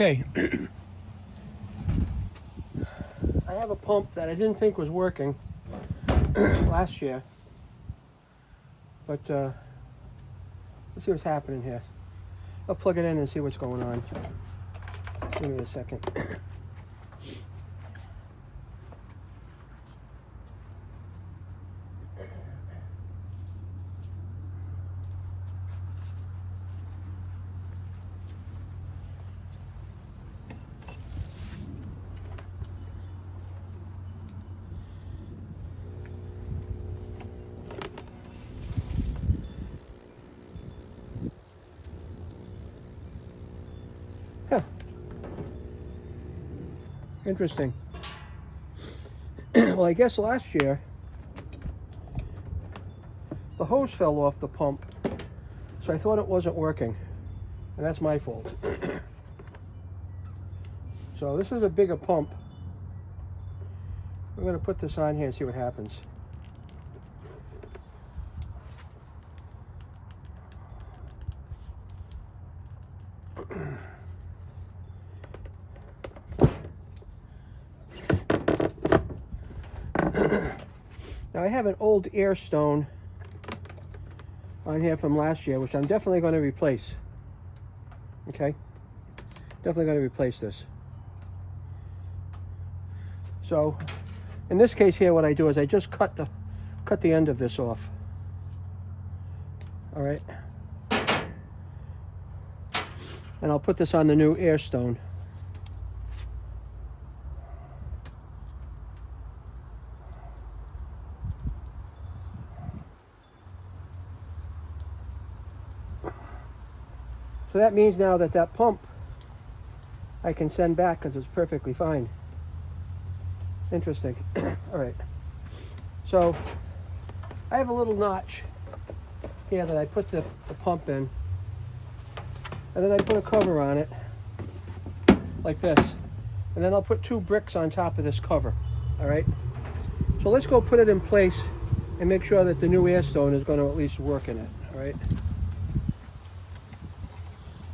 Okay. I have a pump that I didn't think was working last year, but let's see what's happening here. I'll plug it in and see what's going on. Give me a second. Huh. Interesting. Well, I guess last year the hose fell off the pump, so I thought it wasn't working, and that's my fault. So this is a bigger pump. We're going to put this on here and see what happens. Now I have an old air stone on here from last year, which I'm definitely going to replace. Okay? Definitely going to replace this. So, in this case here, what I do is I just cut the end of this off. All right? And I'll put this on the new air stone. So that means now that pump I can send back because it's perfectly fine. Interesting. All right. So I have a little notch here that I put the pump in, and then I put a cover on it like this, and then I'll put 2 bricks on top of this cover. All right. So let's go put it in place and make sure that the new air stone is going to at least work in it. All right.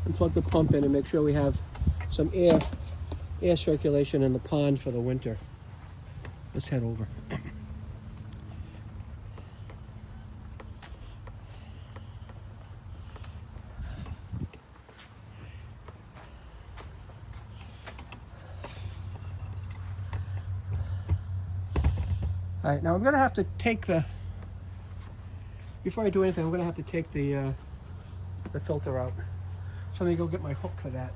And plug the pump in and make sure we have some air circulation in the pond for the winter. Let's head over. All right, now I'm gonna have to take before I do anything, I'm gonna have to take the filter out. So let me go get my hook for that.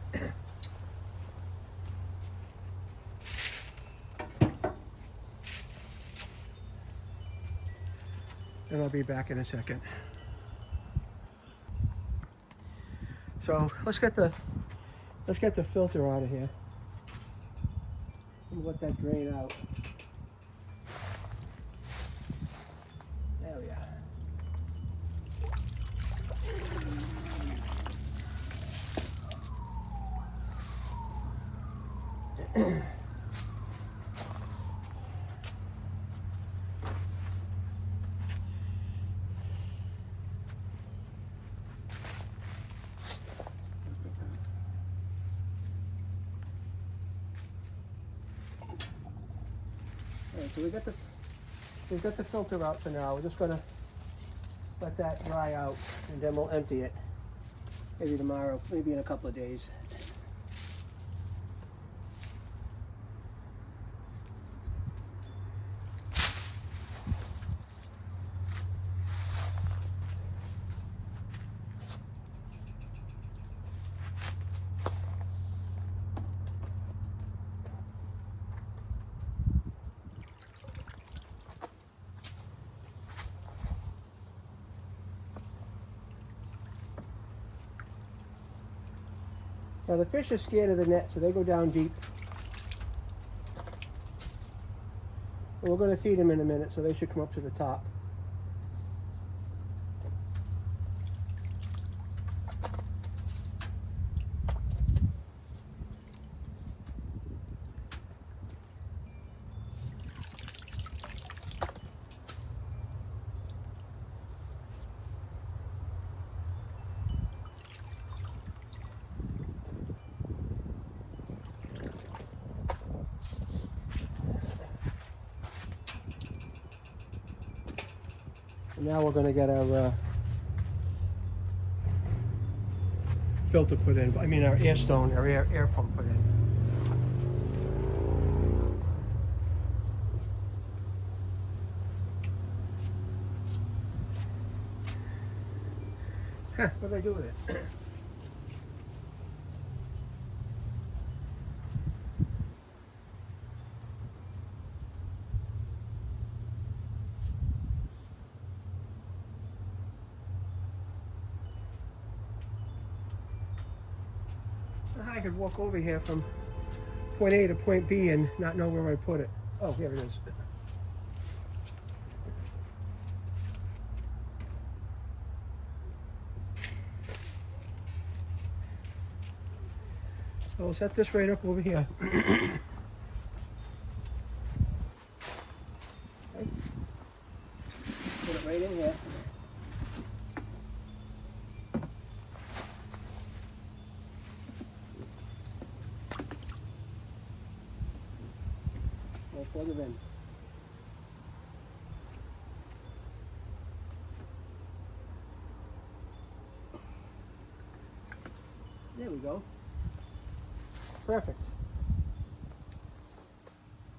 And I'll be back in a second. So let's get the filter out of here. And let that drain out. There we are. So we got the filter out for now. We're just gonna let that dry out, and then we'll empty it. Maybe tomorrow, maybe in a couple of days. Now the fish are scared of the net, so they go down deep. And we're going to feed them in a minute, so they should come up to the top. And now we're going to get our filter put in. I mean our air stone, our air pump put in. Huh, what did I do with it? I could walk over here from point A to point B and not know where I put it. Oh, here it is. So we'll set this right up over here. Okay. Put it right in here. We'll plug it in. There we go. Perfect.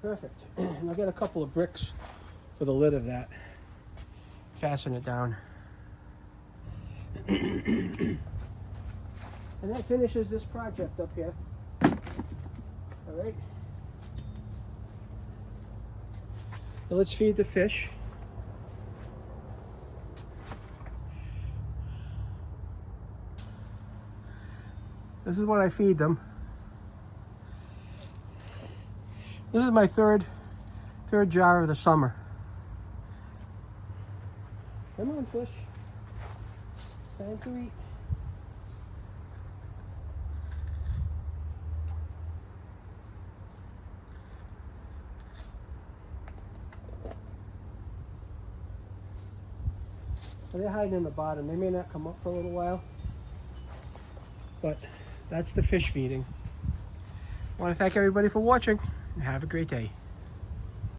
Perfect. And I'll get a couple of bricks for the lid of that. Fasten it down. And that finishes this project up here. All right. Now let's feed the fish. This is what I feed them. This is my third jar of the summer. Come on, fish. Time to eat. They're hiding in the bottom. They may not come up for a little while, but that's the fish feeding. I want to thank everybody for watching and have a great day.